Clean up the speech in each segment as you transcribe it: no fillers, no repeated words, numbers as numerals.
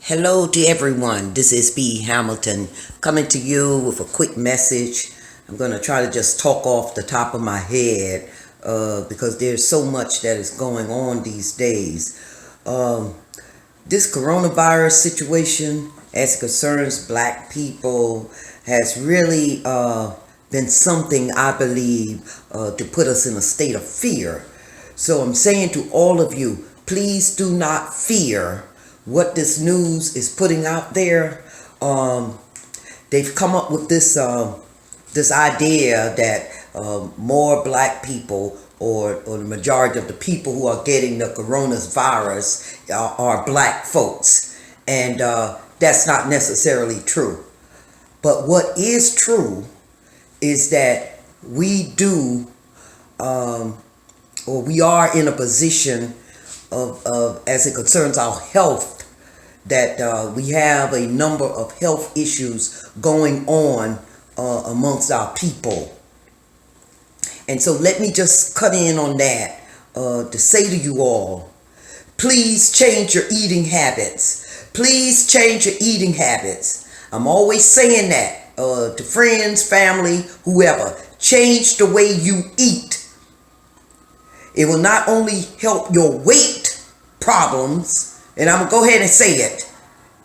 Hello to everyone. This is B. Hamilton coming to you with a quick message. I'm going to try to just talk off the top of my head because there's so much that is going on these days. This coronavirus situation, as it concerns black people, has really been something, I believe, to put us in a state of fear. So I'm saying to all of you, please do not fear what this news is putting out there. They've come up with this idea that more black people or the majority of the people who are getting the coronavirus are black folks. And that's not necessarily true. But what is true is that we do, or we are in a position of as it concerns our health, that we have a number of health issues going on amongst our people. And so let me just cut in on that to say to you all, please change your eating habits. Please change your eating habits. I'm always saying that to friends, family, whoever. Change the way you eat. It will not only help your weight problems, and I'm going to go ahead and say it,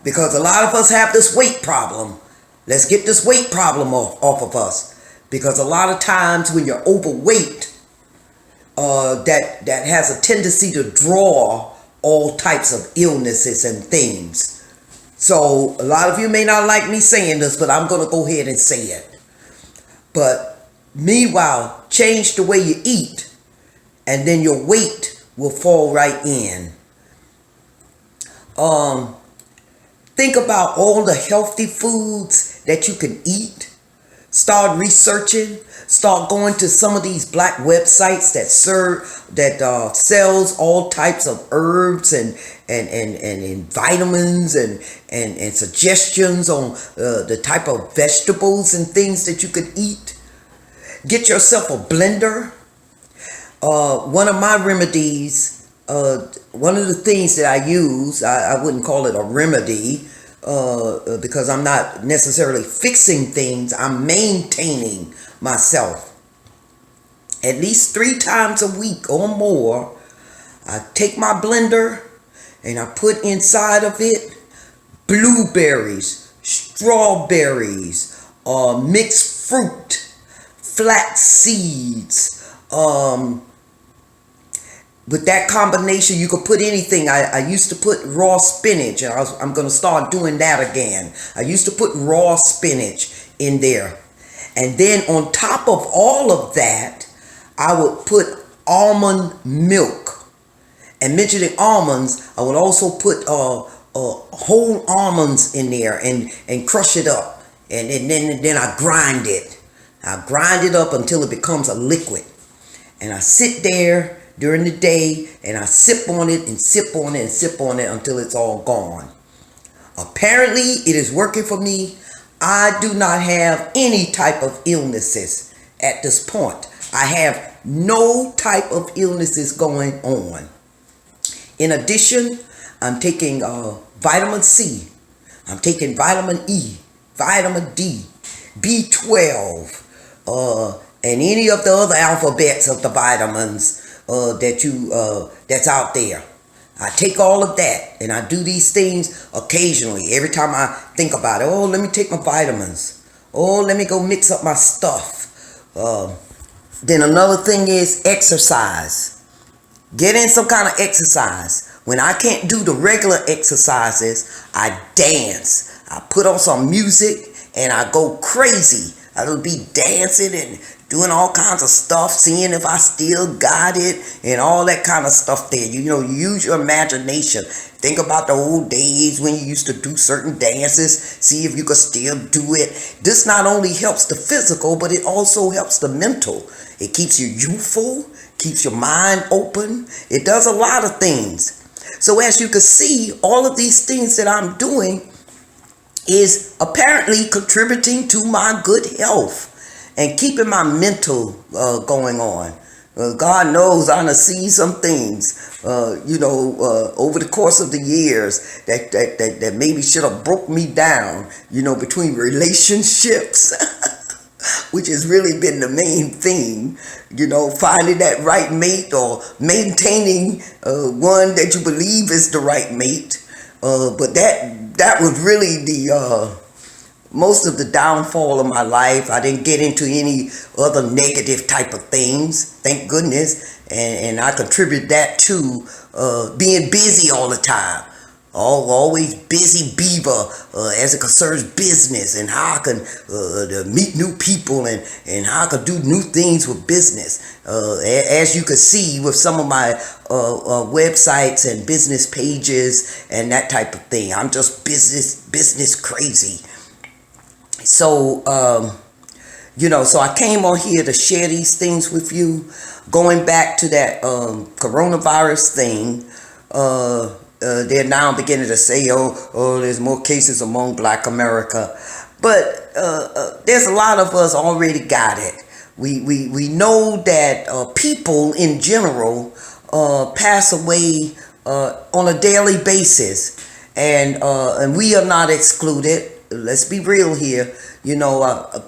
because a lot of us have this weight problem. Let's get this weight problem off of us. Because a lot of times when you're overweight, that has a tendency to draw all types of illnesses and things. So a lot of you may not like me saying this, but I'm going to go ahead and say it. But meanwhile, change the way you eat, and then your weight will fall right in. Think about all the healthy foods that you can eat. Start researching. Start going to some of these black websites that sells all types of herbs and vitamins and suggestions on the type of vegetables and things that you could eat. Get yourself a blender. One of my remedies, one of the things that I use, I wouldn't call it a remedy because I'm not necessarily fixing things. I'm maintaining myself. At least 3 times a week or more, I take my blender and I put inside of it blueberries, strawberries, mixed fruit, flax seeds. With that combination, you could put anything. I used to put raw spinach, and I'm going to start doing that again. I used to put raw spinach in there. And then on top of all of that, I would put almond milk. And mentioning almonds, I would also put whole almonds in there and crush it up. And then I grind it. I grind it up until it becomes a liquid. And I sit there during the day and I sip on it and sip on it and sip on it until it's all gone. Apparently it is working for me. I do not have any type of illnesses at this point. I have no type of illnesses going on. In addition, I'm taking vitamin C. I'm taking vitamin E, vitamin D, B12, and any of the other alphabets of the vitamins that's out there. I take all of that and I do these things occasionally. Every time I think about it, oh, let me take my vitamins. Oh, let me go mix up my stuff. Then another thing is exercise. Get in some kind of exercise. When I can't do the regular exercises, I dance. I put on some music and I go crazy. I will be dancing and doing all kinds of stuff, seeing if I still got it and all that kind of stuff there. You know, use your imagination. Think about the old days when you used to do certain dances. See if you could still do it. This not only helps the physical, but it also helps the mental. It keeps you youthful, keeps your mind open. It does a lot of things. So as you can see, all of these things that I'm doing is apparently contributing to my good health and keeping my mental going on. God knows I done seen some things, over the course of the years that maybe should have broke me down, between relationships, which has really been the main theme, finding that right mate or maintaining one that you believe is the right mate. But that was really the most of the downfall of my life. I didn't get into any other negative type of things, thank goodness, and I contribute that to being busy all the time. Always busy beaver as it concerns business and how I can meet new people and how I can do new things with business. As you can see with some of my websites and business pages and that type of thing, I'm just business crazy. So, so I came on here to share these things with you. Going back to that coronavirus thing, they're now beginning to say, there's more cases among Black America. But there's a lot of us already got it. We know that people in general pass away on a daily basis. And we are not excluded. Let's be real here.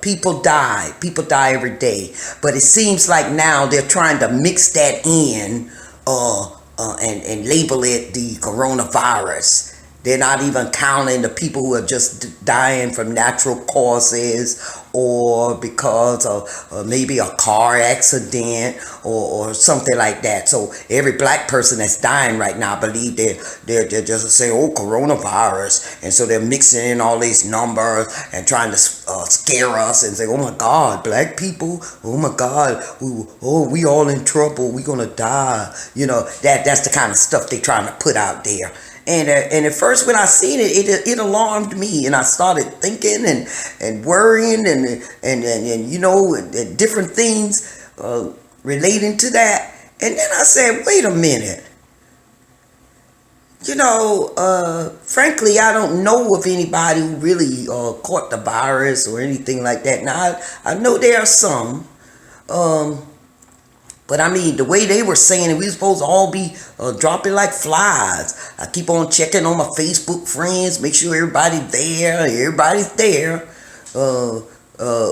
People die. People die every day. But it seems like now they're trying to mix that in and label it the coronavirus. They're not even counting the people who are just dying from natural causes or because of maybe a car accident or something like that. So every Black person that's dying right now, I believe they're just saying, coronavirus. And so they're mixing in all these numbers and trying to scare us and say, oh my God, Black people, oh my God, we all in trouble, we gonna die. That's the kind of stuff they're trying to put out there. And at first when I seen it alarmed me, and I started thinking and worrying and different things relating to that. And then I said, wait a minute. Frankly, I don't know of anybody who really caught the virus or anything like that. Now, I know there are some. But I mean, the way they were saying it, we were supposed to all be dropping like flies. I keep on checking on my Facebook friends, make sure everybody's there,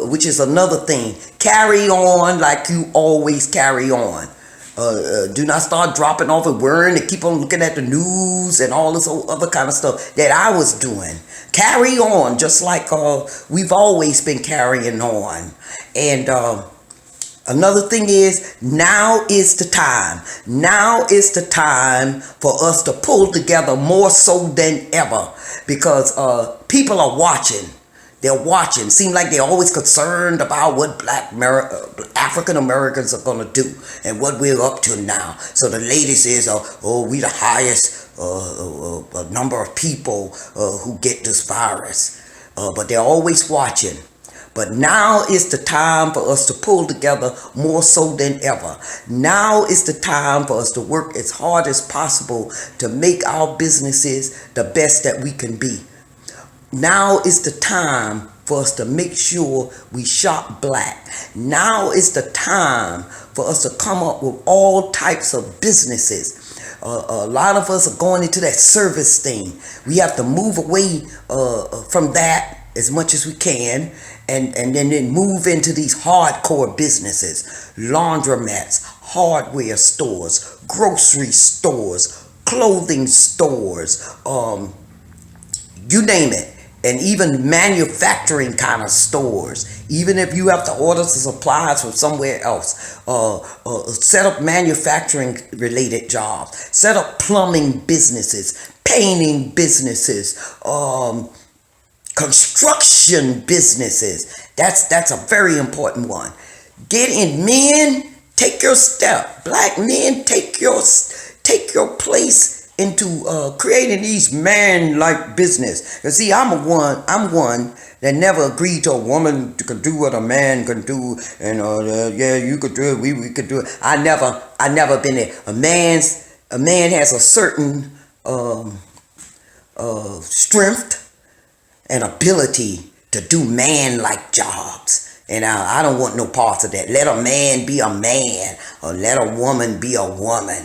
which is another thing. Carry on like you always carry on. Do not start dropping off and worrying and keep on looking at the news and all this whole other kind of stuff that I was doing. Carry on just like we've always been carrying on. And another thing is, now is the time. Now is the time for us to pull together more so than ever, because people are watching. They're watching. Seem like they're always concerned about what African Americans are going to do and what we're up to now. So the latest is, we the highest number of people who get this virus. But they're always watching. But now is the time for us to pull together more so than ever. Now is the time for us to work as hard as possible to make our businesses the best that we can be. Now is the time for us to make sure we shop Black. Now is the time for us to come up with all types of businesses. A lot of us are going into that service thing. We have to move away from that as much as we can, and then move into these hardcore businesses: laundromats, hardware stores, grocery stores, clothing stores, you name it. And even manufacturing kind of stores. Even if you have to order some supplies from somewhere else. Set up manufacturing related jobs. Set up plumbing businesses. Painting businesses. Construction businesses. That's a very important one. Get in. Men, take your step. Black men, take your place into creating these man-like business. You see, I'm one that never agreed to a woman could do what a man can do, and you could do it, we could do it. I never been there. A man has a certain strength and ability to do man-like jobs. And I don't want no parts of that. Let a man be a man, or let a woman be a woman.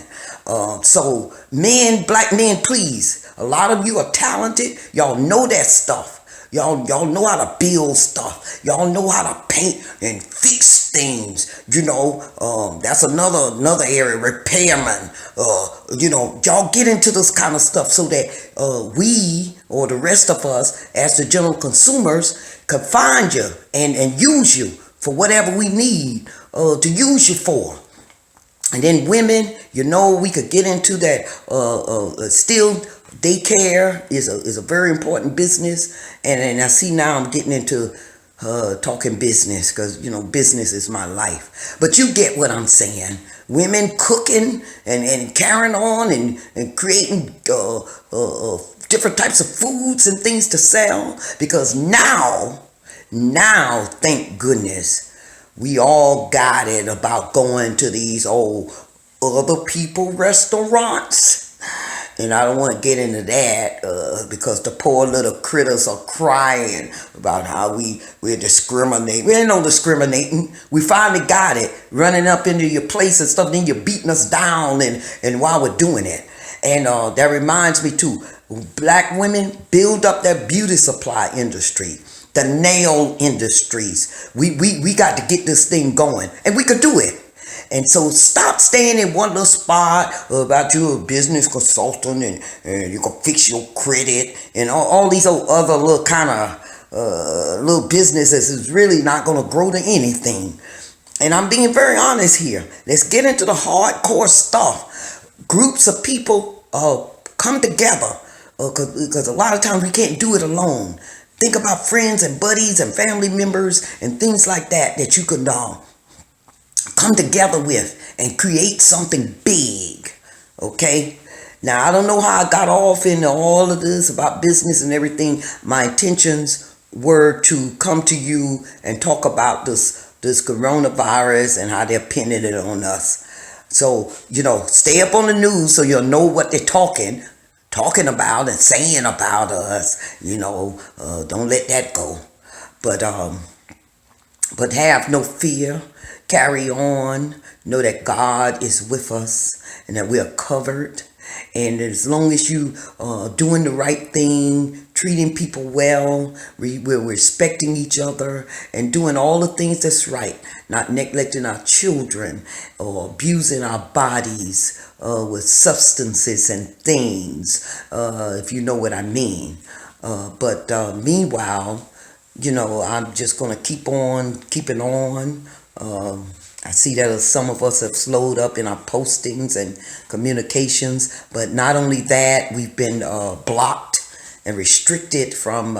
So men, black men, please. A lot of you are talented. Y'all know that stuff. Y'all know how to build stuff. Y'all know how to paint and fix things. That's another area. Repairman. Y'all get into this kind of stuff so that we or the rest of us, as the general consumers, can find you and use you for whatever we need to use you for. And then women, we could get into that. Still, daycare is a very important business, and I see now I'm getting into talking business because business is my life. But you get what I'm saying. Women cooking and carrying on and creating different types of foods and things to sell, because now, thank goodness, we all got it about going to these old other people restaurants. And I don't want to get into that because the poor little critters are crying about how we're discriminating. We ain't no discriminating. We finally got it, running up into your place and stuff. Then you're beating us down and while we're doing it. And that reminds me too, black women build up their beauty supply industry. The nail industries. We got to get this thing going, and we could do it. And so stop staying in one little spot about you're a business consultant and you can fix your credit and all these other little kind of little businesses is really not going to grow to anything. And I'm being very honest here. Let's get into the hardcore stuff. Groups of people come together because a lot of times we can't do it alone. Think about friends and buddies and family members and things like that you can come together with and create something big. Okay? Now, I don't know how I got off into all of this about business and everything. My intentions were to come to you and talk about this coronavirus and how they're pinning it on us. So, stay up on the news so you'll know what they're talking about and saying about us. Don't let that go. But have no fear. Carry on. Know that God is with us and that we are covered. And as long as you are doing the right thing, treating people well, we're respecting each other and doing all the things that's right, not neglecting our children or abusing our bodies with substances and things, if you know what I mean. But meanwhile, I'm just going to keep on keeping on. I see that some of us have slowed up in our postings and communications, but not only that, we've been blocked and restricted from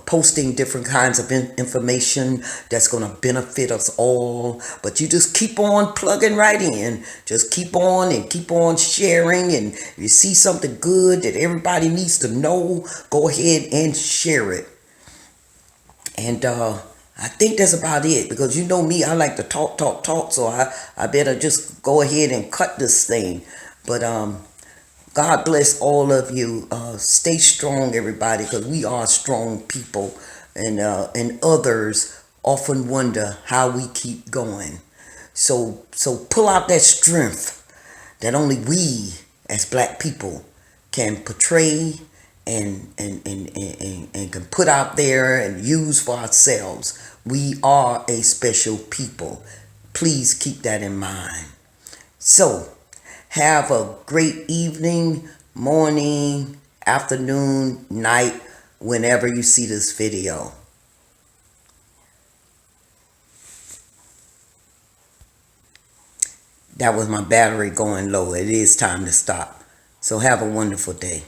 posting different kinds of information that's going to benefit us all. But you just keep on plugging right in. Just keep on sharing. And if you see something good that everybody needs to know, go ahead and share it. And I think that's about it, because you know me, I like to talk, so I better just go ahead and cut this thing. But God bless all of you. Stay strong, everybody, because we are strong people, and others often wonder how we keep going. So pull out that strength that only we as black people can portray and can put out there and use for ourselves. We are a special people. Please keep that in mind. So have a great evening, morning, afternoon, night, whenever you see this video. That was my battery going low. It is time to stop. So have a wonderful day.